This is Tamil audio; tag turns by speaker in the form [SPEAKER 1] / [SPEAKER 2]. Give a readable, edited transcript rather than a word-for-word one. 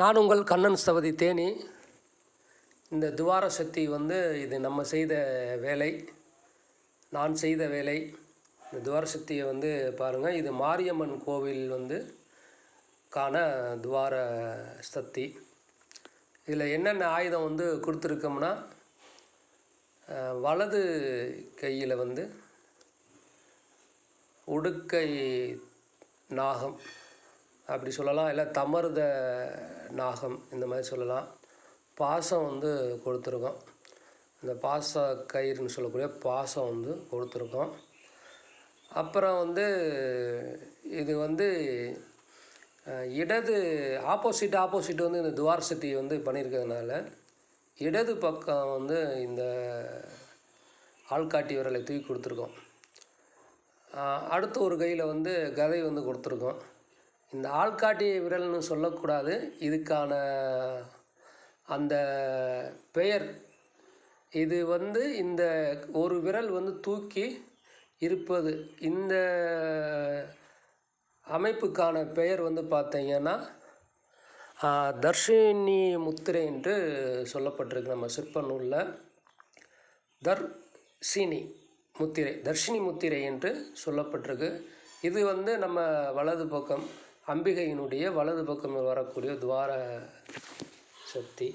[SPEAKER 1] நான் உங்கள் கண்ணன் ஸ்தபதி தேனி. இந்த துவார சக்தி இது நம்ம செய்த வேலை, நான் செய்த வேலை. இந்த துவார சக்தியை பாருங்கள், இது மாரியம்மன் கோவில் காண துவார சக்தி. இதில் என்னென்ன ஆயுதம் கொடுத்துருக்கோம்னா, வலது கையில் உடுக்கை நாகம் அப்படி சொல்லலாம், இல்லை தமருத நாகம் இந்த மாதிரி சொல்லலாம். பாசம் கொடுத்துருக்கோம். இந்த பாச கயிறுன்னு சொல்லக்கூடிய பாசம் கொடுத்துருக்கோம். அப்புறம் இது இடது ஆப்போசிட் இந்த துவார சக்தி பண்ணியிருக்கிறதுனால இடது பக்கம் இந்த ஆள்காட்டி விரலை தூக்கி கொடுத்துருக்கோம். அடுத்த ஒரு கையில் கதை கொடுத்துருக்கோம். இந்த ஆள்காட்டி விரல்னு சொல்லக்கூடாது, இதுக்கான அந்த பெயர் இது இந்த ஒரு விரல் தூக்கி இருப்பது, இந்த அமைப்புக்கான பெயர் பார்த்தீங்கன்னா தர்ஷினி முத்திரை என்று சொல்லப்பட்டிருக்கு. நம்ம சிற்ப நூலில் தர்ஷினி முத்திரை என்று சொல்லப்பட்டிருக்கு. இது நம்ம வலது பக்கம், அம்பிகையினுடைய வலது பக்கம் வரக்கூடிய துவார சக்தி.